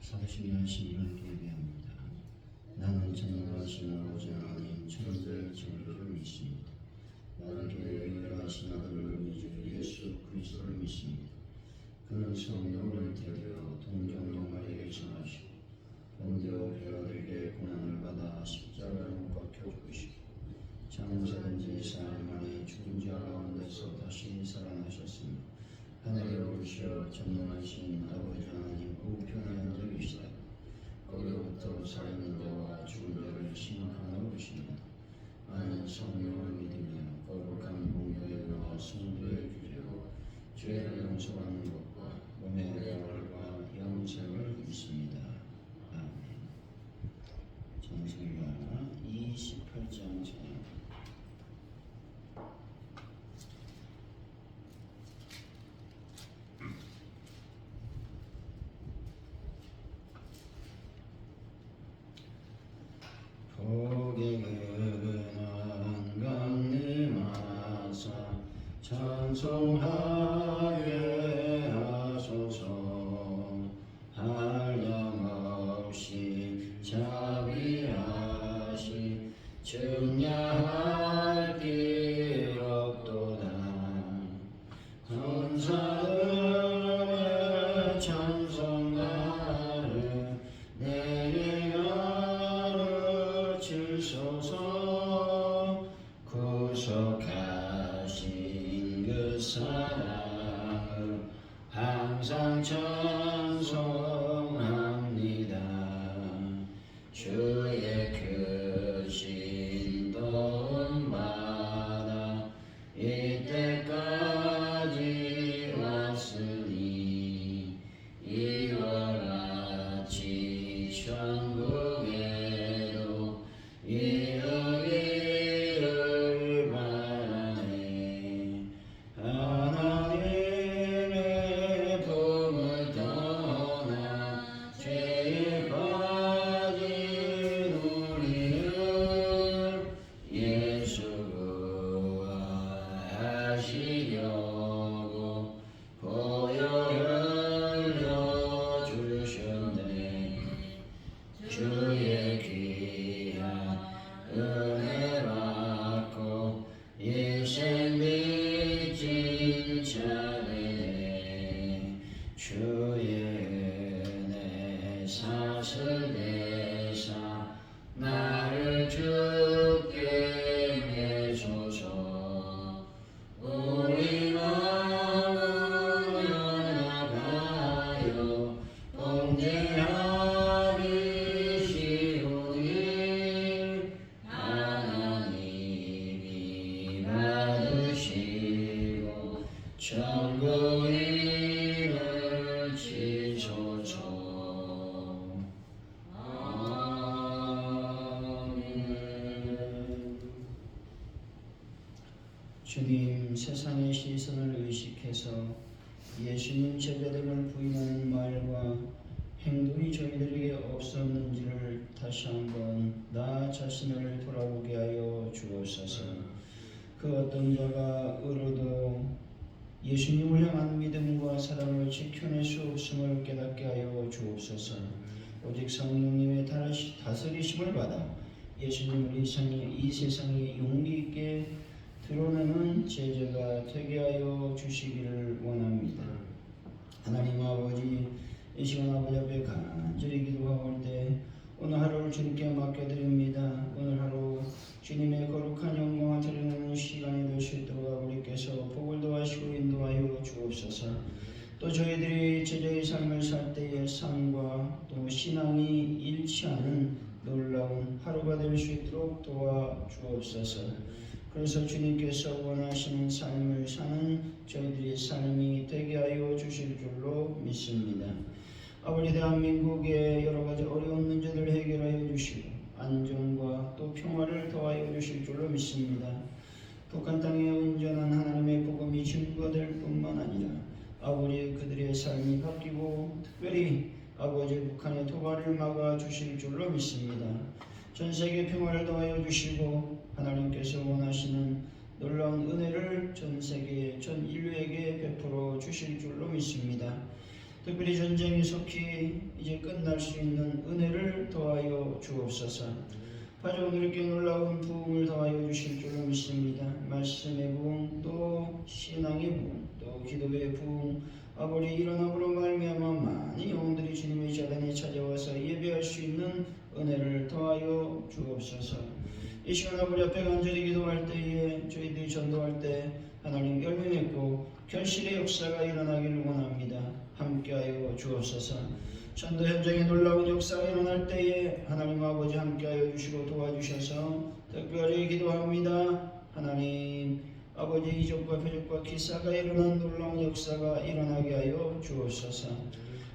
사도신경하신 하나님께 예배합니다. 나는 전능하신 아버지 하나님 천주의 진리를 믿습니다. 나는 교회의 유일하신 아들 우리 주 예수 그리스도를 믿습니다. 그는 성령을 태되어 동정녀마리에 계시하시고 본디오 빌라도에게 고난을 받아 십자가에 못 박혀 죽으시고 장사된 지 사흘 만에 죽은 자 가운데서 다시 살아나셨으며 하늘에 오르시어 전능하신 아버지 하나님 우편에 앉아 계시다. 거기로부터 살아있는 자와 죽은 자를 심판하러 오십니다. 나는 성령을 믿으며 거룩한 공교회와 성도의 규례로 죄를 용서받는 것과 몸의 부활과 영생을 믿습니다. 아멘. 찬송가 28장 찬양. 복의 근원 강림하사 찬송하게 하소서. 한량없이 자비하시 증량할 길 없도다. 천사들의 찬송가를 내게 가르치소서. 구속하신 그 사랑을 항상 찬송합니다. 주의 크신 도움받아 이때까지 왔으니 이와 같이 천국에도 이르기를 바라네. 하나님의 품을 떠나 죄에 빠진 우리를 예수 구하시려고 보혈 흘려주셨네. 주의 귀한 은혜 받고 일생 빚진 자네. 주의 은혜 사슬 내사 나를 주께 내소서. 우리 마음을 연합하여 봉제하기 쉬우니 하나님이 받으시고 천국 이를 지소서. 아멘. 주님, 세상의 시선을 의식해서 예수님 제자됨을 부인하는 말과 행동이 저희들에게 없었는지를 다시 한번 나 자신을 돌아보게 하여 주옵소서. 그 어떤 자가 의로도 예수님을 향한 믿음과 사랑을 지켜낼 수 없음을 깨닫게 하여 주옵소서. 오직 성령님의 다스리심을 받아 예수님을 이 세상에 용기 있게 드러내는 제자가 되게 하여 주시기를 원합니다. 하나님 아버지, 이 시간 아버지 앞에 간절히 기도하올 때 오늘 하루를 주님께 맡겨드립니다. 오늘 하루 주님의 거룩한 영광을 드리는 시간이 될 수 있도록 아버지께서 복을 도와주시고 인도하여 주옵소서. 또 저희들이 제자의 삶을 살 때의 삶과 또 신앙이 일치하는 놀라운 하루가 될 수 있도록 도와주옵소서. 그래서 주님께서 원하시는 삶을 사는 저희들의 삶이 되게 하여 주실 줄로 믿습니다. 아버지, 대한민국의 여러 가지 어려운 문제들을 해결하여 주시고 안정과 또 평화를 더하여 주실 줄로 믿습니다. 북한 땅에 온전한 하나님의 복음이 증거될 뿐만 아니라 아버지, 그들의 삶이 바뀌고 특별히 아버지 북한의 도발을 막아 주실 줄로 믿습니다. 전 세계 평화를 더하여 주시고 하나님께서 원하시는 놀라운 은혜를 전 세계 전 인류에게 베풀어 주실 줄로 믿습니다. 특별히 전쟁이 속히 이제 끝날 수 있는 은혜를 더하여 주옵소서. 파주 오늘께 놀라운 부흥을 더하여 주실 줄로 믿습니다. 말씀의 부흥, 또 신앙의 부흥, 또 기도의 부흥, 아버지 일어남으로 말미암아 많은 영혼들이 주님의 자단에 찾아와서 예배할 수 있는 은혜를 더하여 주옵소서. 이 시간 아버지 앞에 간절히 기도할 때에 저희들이 전도할 때 하나님 열매맺고 결실의 역사가 일어나기를 원합니다. 함께하여 주옵소서. 전도 현장에 놀라운 역사가 일어날 때에 하나님 아버지 함께하여 주시고 도와주셔서 특별히 기도합니다. 하나님 아버지 이적과 표적과 기사가 일어난 놀라운 역사가 일어나게 하여 주옵소서.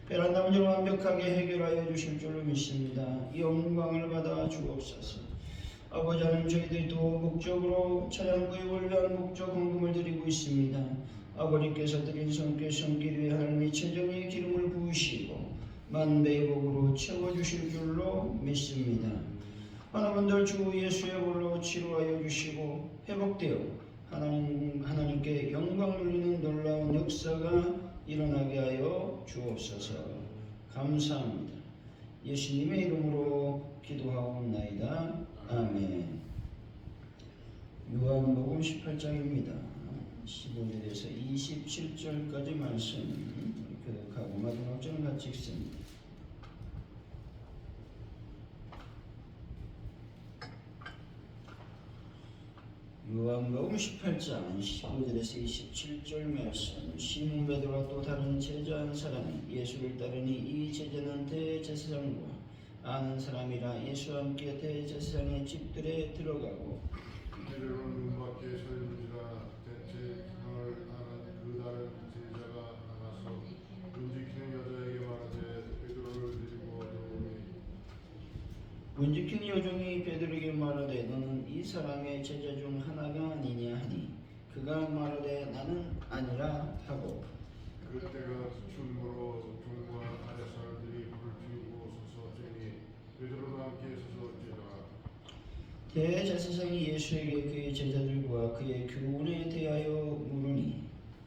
베란다 문제를 완벽하게 해결하여 주실 줄로 믿습니다. 영광을 받아 주옵소서. 아버지 하나님 저희들이 또 목적으로 차량구역을 위한 목적 헌금을 드리고 있습니다. 아버지께서 드린 손길 위에 하나님의 최정의 기름을 부으시고 만배의 복으로 채워주실 줄로 믿습니다. 하나님들 주 예수의 볼로 치료하여 주시고 회복되어 하나님께 영광 돌리는 놀라운 역사가 일어나게 하여 주옵소서. 감사합니다. 예수님의 이름으로 기도하옵나이다. 아멘. 요한복음 18장입니다. 15절에서 27절까지 말씀 교독하고 마지막 절은 같이 읽습니다. 요한복음 18장 15절에서 27절 말씀. 시몬 베드로와 또 다른 제자 한 사람이 예수를 따르니 이 제자는 대제사장과 아는 사람이라 예수와 함께 대제사장의 집들에 들어가고 이들은 문 밖에 서 있는지라 대제사장을 아는 그 다른 제자가 나가서 문 지키는 여자에게 말하되 베드로를 데리고 들어오니 문 지키는 여종이 베드로에게 말하되 너는 이 사람의 제자 중 하나가 아니냐 하니 그가 말하되 나는 아니라 하고 그때가 춤으로 종과 아랫 사람들이 불을 피우고 서서 쬐니 베드로가 함께 서서 쬐더라. 대제사장이 예수에게 그의 제자들과 그의 교훈에 대하여 물으니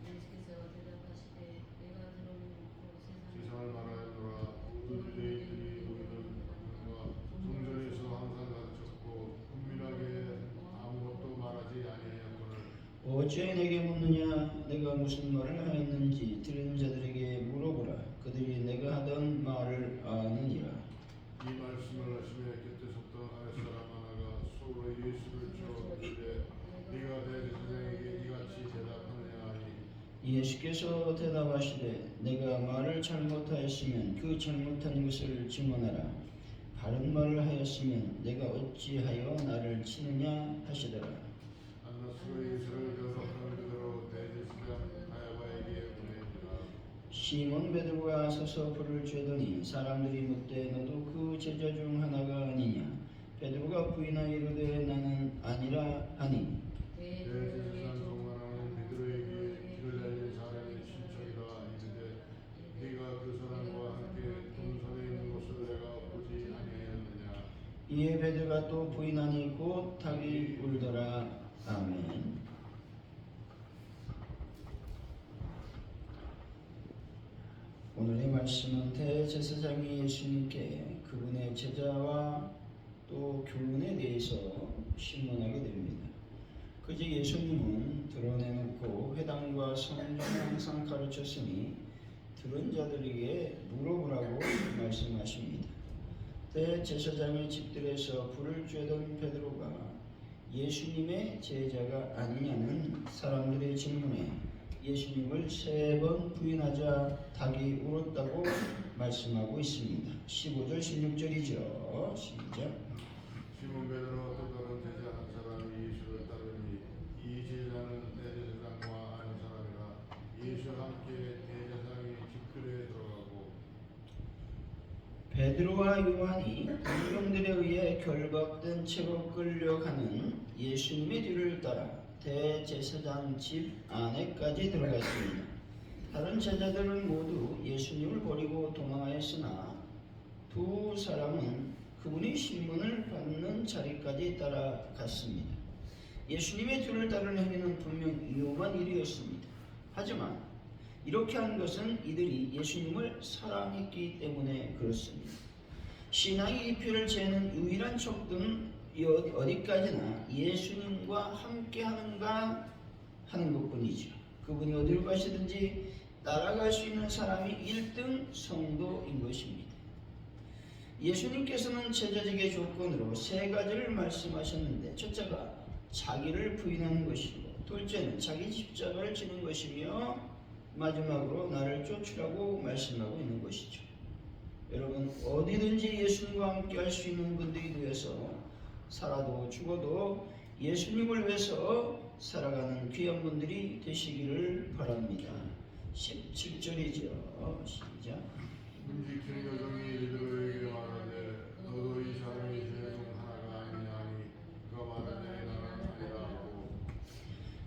예수께서 대답하시되 내가 들어보고 세상을 말하였노라. 모든 유대인들이 모이는 학문과 성전에서 항상 가르쳤고 은밀하게 아무것도 말하지 아니하였거늘 어찌 내게 묻느냐? 내가 무슨 말을 하였는지 들은 자들에게 물어보라. 그들이 내가 하던 말을 아느니라. 이 말씀을 하시며 곁에 섰던 아랫사람 하나가 서로 예수를 쳐 이르되 네가 대제사장에게 이같이 대답하느냐 하니 예수께서 대답하시되 내가 말을 잘못하였으면 그 잘못한 것을 증언하라. 바른 말을 하였으면 내가 어찌하여 나를 치느냐 하시더라. 안나스가 예수를 대접하는 그대로 대제사장 가야바에게 보내니라. 시몬 베드로가 서서 불을 쬐더니 사람들이 묻되 너도 그 제자 중 하나가 아니냐? 베드로가 부인하여 이르되 나는 아니라 하니 대제사장 중 하나는 베드로에게 길을 알린 사람의 친척이라 이르되 네가 그 사람과 함께 동산에 있는 것을 내가 보지 아니하였느냐. 이에 베드로가 또 부인하니 곧 닭이 울더라. 아멘. 오늘의 말씀은 대제사장이 예수님께 그분의 제자와 또 교훈에 대해서 신문하게 됩니다. 그제 예수님은 드러내놓고 회당과 성전을 항상 가르쳤으니 들은 자들에게 물어보라고 말씀하십니다. 대제사장의 집들에서 불을 쬐던 베드로가 예수님의 제자가 아니냐는 사람들의 질문에 예수님을 3번 부인하자 닭이 울었다고 말씀하고 있습니다. 15절 16절이죠. 시작. 시몬 베드로와 또 다른 제자 한 사람이 예수를 따르니 이 제자는 대제사장과 아는 사람이라 예수와 함께 대제사장의 집들에 들어가고 베드로와 요한이 군병들에 의해 결박된 채로 끌려가는 예수님의 뒤를 따라 대제사장 집 안에까지 들어갔습니다. 다른 제자들은 모두 예수님을 버리고 도망하였으나 두 사람은 그분의 신문을 받는 자리까지 따라갔습니다. 예수님의 뒤를 따르는 행위는 분명 위험한 일이었습니다. 하지만 이렇게 한 것은 이들이 예수님을 사랑했기 때문에 그렇습니다. 신앙의 깊이를 재는 유일한 척도는 어디까지나 예수님과 함께 하는가 하는 것뿐이죠. 그분이 어디로 가시든지 따라갈 수 있는 사람이 1등 성도인 것입니다. 예수님께서는 제자직의 조건으로 세 가지를 말씀하셨는데, 첫째가 자기를 부인하는 것이고, 둘째는 자기 십자가를 지는 것이며, 마지막으로 나를 쫓으라고 말씀하고 있는 것이죠. 여러분, 어디든지 예수님과 함께 할 수 있는 분들이 되어서 살아도 죽어도 예수님을 위해서 살아가는 귀한 분들이 되시기를 바랍니다. 17절이죠. 시작. 문지키는 여종이 베드로에게 말하되 너도 이 사람의 죄 중 하나가 아니냐니 그가 말하되 나는 아니라 하고.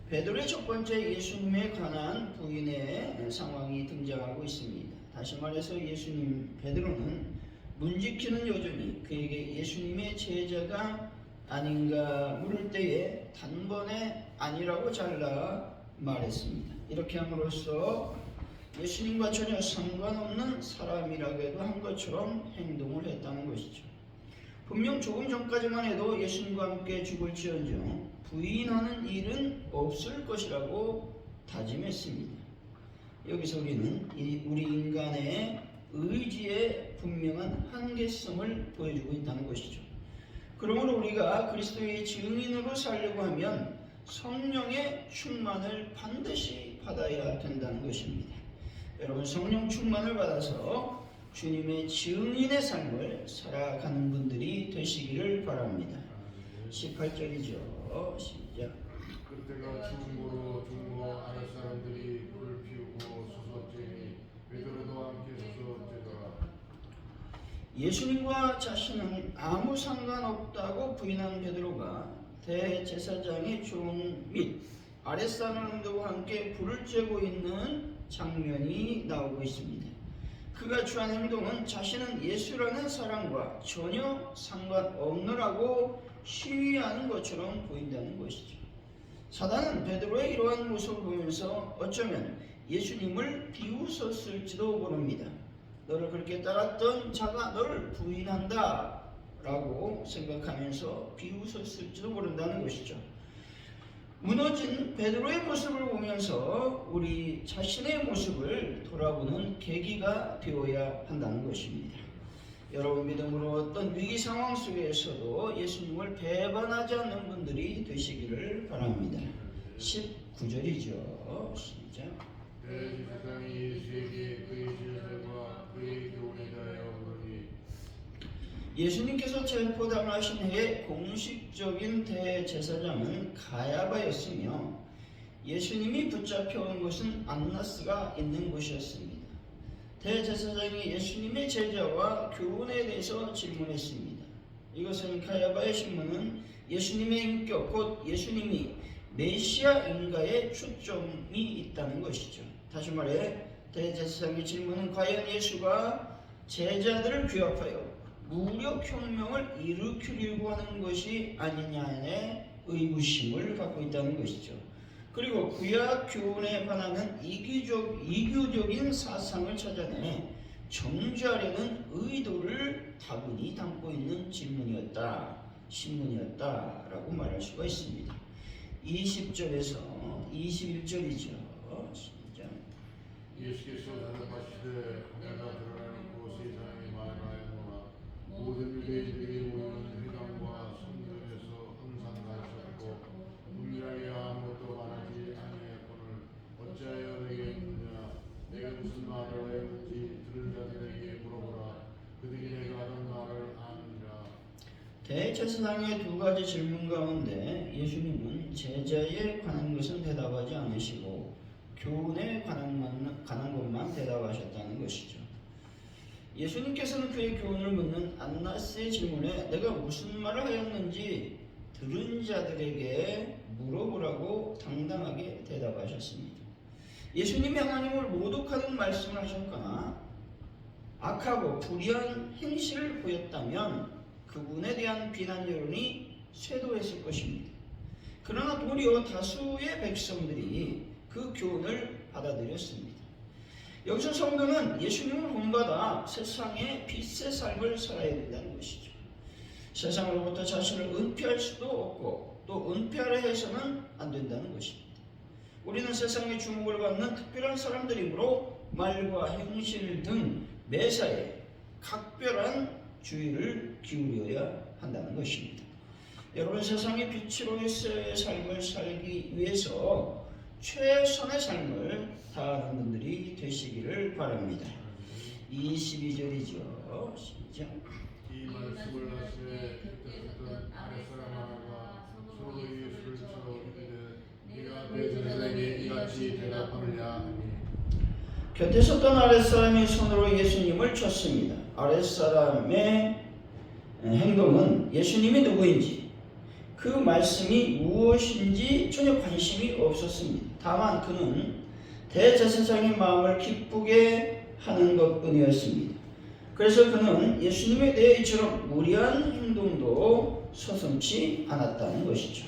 베드로의 첫 번째 예수님에 관한 부인의 상황이 등장하고 있습니다. 다시 말해서 베드로는 문지키는 여종이 그에게 예수님의 제자가 아닌가 물을 때에 단번에 아니라고 잘라 말했습니다. 이렇게 함으로써 예수님과 전혀 상관없는 사람이라고도 한 것처럼 행동을 했다는 것이죠. 분명 조금 전까지만 해도 예수님과 함께 죽을지언정 부인하는 일은 없을 것이라고 다짐했습니다. 여기서 우리는 우리 인간의 의지의 분명한 한계성을 보여주고 있다는 것이죠. 그러므로 우리가 그리스도의 증인으로 살려고 하면 성령의 충만을 반드시 받아야 된다는 것입니다. 여러분, 성령 충만을 받아서 주님의 증인의 삶을 살아가는 분들이 되시기를 바랍니다. 18절이죠. 시작. 그때가 중고로 중고 아랫사람들이 불을 피우고 서서째니 베드로도 함께 서서째더라. 예수님과 자신은 아무 상관없다고 부인한 베드로가 대제사장의 종 및 아랫사람들과 함께 불을 쬐고 있는 장면이 나오고 있습니다. 그가 취한 행동은 자신은 예수라는 사람과 전혀 상관없느라고 시위하는 것처럼 보인다는 것이죠. 사단은 베드로의 이러한 모습을 보면서 어쩌면 예수님을 비웃었을지도 모릅니다. 너를 그렇게 따랐던 자가 너를 부인한다 라고 생각하면서 비웃었을지도 모른다는 것이죠. 무너진 베드로의 모습을 보면서 우리 자신의 모습을 돌아보는 계기가 되어야 한다는 것입니다. 여러분, 믿음으로 어떤 위기 상황 속에서도 예수님을 배반하지 않는 분들이 되시기를 바랍니다. 19절이죠. 시작. 대제사장이 예수에게 그의 제자들과 그의 교훈에 대하여 물으니 예수님께서 체포당하신 해의 공식적인 대제사장은 가야바였으며 예수님이 붙잡혀온 곳은 안나스가 있는 곳이었습니다. 대제사장이 예수님의 제자와 교훈에 대해서 질문했습니다. 이것은 가야바의 신문은 예수님의 인격, 곧 예수님이 메시아인가에 초점이 있다는 것이죠. 다시 말해 대제사장의 질문은 과연 예수가 제자들을 규합하여 무력혁명을 일으키려고 하는 것이 아니냐에 의구심을 갖고 있다는 것이죠. 그리고 구약 교훈에 반하는 이교적인 사상을 찾아내 정죄하려는 의도를 다분히 담고 있는 신문이었다라고 말할 수가 있습니다. 20절에서 21절이죠. 시작. 예수께서 대답하시되 내가 드러내놓고 세상에 말하였노라. 모든 유대인들이 모이는 회당과 성전에서 항상 가르쳤고 은밀하게 아무것도 말하지 아니하였거늘 어찌하여 내게 묻느냐. 내가 무슨 말을 하였는지 들은 자들에게 물어보라. 그들이 내가 하던 말을 아느니라. 대제사장의 두 가지 질문 가운데 예수님은 제자에 관한 것은 대답하지 않으시고 교훈에 관한 것만 대답하셨다는 것이죠. 예수님께서는 그의 교훈을 묻는 안나스의 질문에 내가 무슨 말을 하였는지 들은 자들에게 물어보라고 당당하게 대답하셨습니다. 예수님이 하나님을 모독하는 말씀을 하셨거나 악하고 불의한 행실을 보였다면 그분에 대한 비난 여론이 쇄도했을 것입니다. 그러나 도리어 다수의 백성들이 그 교훈을 받아들였습니다. 여기서 성도는 예수님을 본받아 세상의 빛의 삶을 살아야 된다는 것이죠. 세상으로부터 자신을 은폐할 수도 없고 또 은폐하려 해서는 안 된다는 것입니다. 우리는 세상의 주목을 받는 특별한 사람들이므로 말과 행실 등 매사에 각별한 주의를 기울여야 한다는 것입니다. 여러분, 세상의 빛으로서의 삶을 살기 위해서 최선의 삶을 다하는 분들이 되시기를 바랍니다. 22절이죠. 시작. 이 말씀을 하시되 그때부터 아랫사람 하나가 서로 예수를 쳐 이르되 네가 내 제자에게 이같이 대답하느냐 하니 곁에 섰던 아랫사람이 손으로 예수님을 쳤습니다. 아랫사람의 행동은 예수님이 누구인지 그 말씀이 무엇인지 전혀 관심이 없었습니다. 다만 그는 대제사장의 마음을 기쁘게 하는 것뿐이었습니다. 그래서 그는 예수님에 대해 이처럼 무리한 행동도 서슴지 않았다는 것이죠.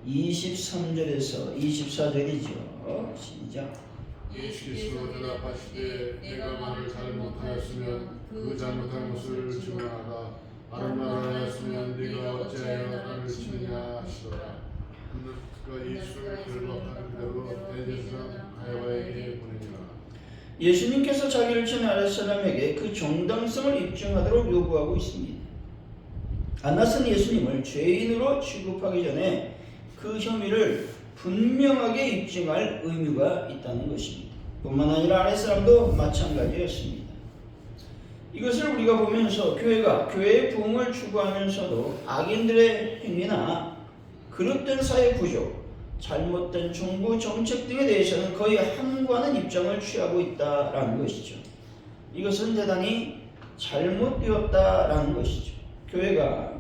23절에서 24절이죠. 시작. 예수께서 대답하시되 내가 말을 잘못하였으면 그 잘못한 것을 증언하라. 바른 말을 하였으면 네가 어찌하여 나를 치느냐 하시더라. 그가 예수를 결박하는 대로 대제사장 가야바에게 보내니라. 예수님께서 자기를 친 아랫사람에게 그 정당성을 입증하도록 요구하고 있습니다. 안나스는 예수님을 죄인으로 취급하기 전에 그 혐의를 분명하게 입증할 의무가 있다는 것입니다. 뿐만 아니라 아랫사람도 마찬가지였습니다. 이것을 우리가 보면서 교회가 교회의 부흥을 추구하면서도 악인들의 행위나 그릇된 사회 구조, 잘못된 정부 정책 등에 대해서는 거의 함구하는 입장을 취하고 있다라는 것이죠. 이것은 대단히 잘못되었다라는 것이죠. 교회가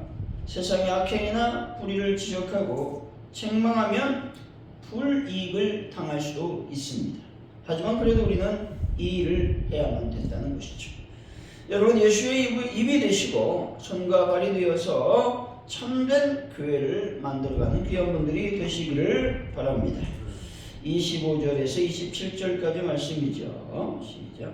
세상의 악행이나 불의를 지적하고 책망하면 불이익을 당할 수도 있습니다. 하지만 그래도 우리는 이 일을 해야만 된다는 것이죠. 여러분, 예수의 입이 되시고 손과 발이 되어서 참된 교회를 만들어가는 귀한 분들이 되시기를 바랍니다. 25절에서 27절까지 말씀이죠. 시작.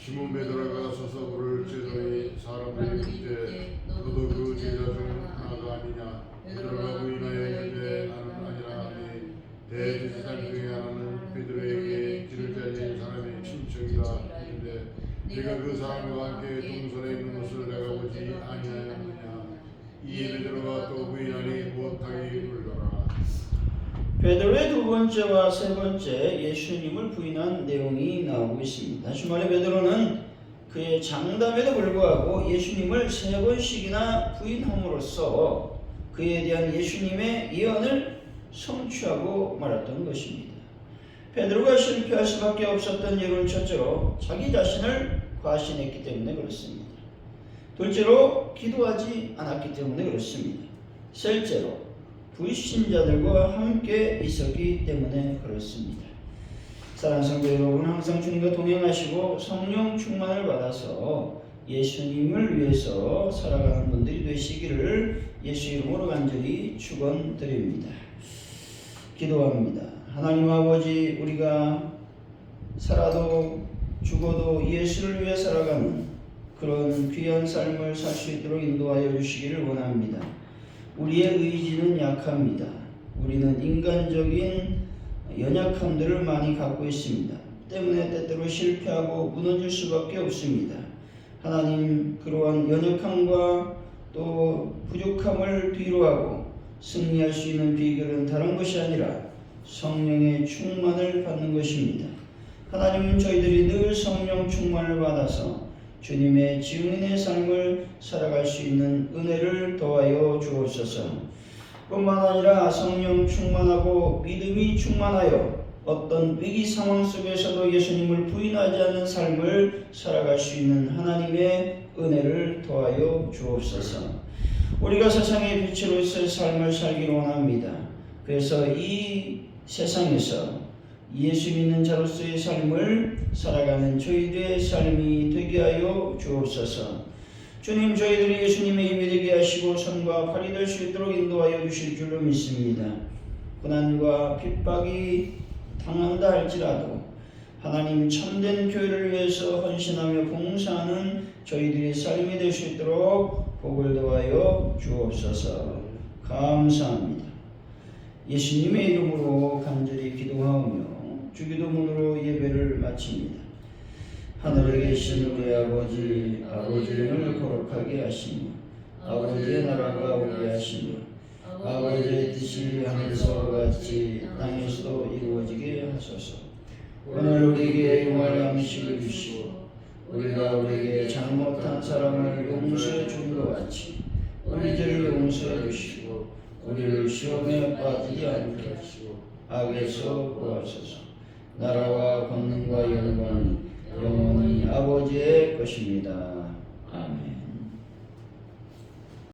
시몬 베드로가 서서 물을 찌더니 사람들이 묻되 너도 그 제자 중 하나가 아니냐. 베드로가 부인하여 이르되 나는 아니라 하니 대제사장 중에 하나는 베드로에게 길을 잘린 사람의 친척이라 하는데 네가 그 사람과 함께 동선에 있는 것을 내가 보지 아니하였느냐. 이에 베드로가 또 부인하니 못하게 물러라. 베드로의 두 번째와 세 번째 예수님을 부인한 내용이 나오고 있습니다. 다시 말해 베드로는 그의 장담에도 불구하고 예수님을 세 번씩이나 부인함으로써 그에 대한 예수님의 예언을 성취하고 말았던 것입니다. 베드로가 실패할 수밖에 없었던 이유는 첫째로 자기 자신을 과신했기 때문에 그렇습니다. 둘째로 기도하지 않았기 때문에 그렇습니다. 셋째로 불신자들과 함께 있었기 때문에 그렇습니다. 사랑하는 성도 여러분, 항상 주님과 동행하시고 성령 충만을 받아서 예수님을 위해서 살아가는 분들이 되시기를 예수 이름으로 간절히 축원드립니다. 기도합니다. 하나님 아버지, 우리가 살아도 죽어도 예수를 위해 살아가는 그런 귀한 삶을 살 수 있도록 인도하여 주시기를 원합니다. 우리의 의지는 약합니다. 우리는 인간적인 연약함들을 많이 갖고 있습니다. 때문에 때때로 실패하고 무너질 수밖에 없습니다. 하나님, 그러한 연약함과 또 부족함을 뒤로하고 승리할 수 있는 비결은 다른 것이 아니라 성령의 충만을 받는 것입니다. 하나님은 저희들이 늘 성령 충만을 받아서 주님의 증인의 삶을 살아갈 수 있는 은혜를 더하여 주옵소서. 뿐만 아니라 성령 충만하고 믿음이 충만하여 어떤 위기 상황 속에서도 예수님을 부인하지 않는 삶을 살아갈 수 있는 하나님의 은혜를 더하여 주옵소서. 우리가 세상의 빛으로서의 삶을 살기를 원합니다. 그래서 이 세상에서 예수 믿는 자로서의 삶을 살아가는 저희들의 삶이 되게 하여 주옵소서. 주님, 저희들이 예수님의 힘이 되게 하시고 손과 팔이 될 수 있도록 인도하여 주실 줄로 믿습니다. 고난과 핍박이 당한다 할지라도 하나님 참된 교회를 위해서 헌신하며 봉사하는 저희들의 삶이 될 수 있도록 복을 더하여 주옵소서. 감사합니다. 예수님의 이름으로 간절히 기도하오며 주기도문으로 예배를 마칩니다. 하늘에 계신 우리 아버지, 아버지 이름을 거룩하게 하시며 아버지의 나라가 오게 하시며 아버지의 뜻이 하늘에서 같이 땅에서도 이루어지게 하소서. 오늘 우리에게 용할 양식을 주시고 우리가 우리에게 잘못한 사람을 용서해 준 것 같이 우리 죄를 용서해 주시고 우리를 시험에 빠지지 않게 하시고 악에서 구하소서. 나라와 권능과 영광이 영원히 아버지의 것입니다. 아멘.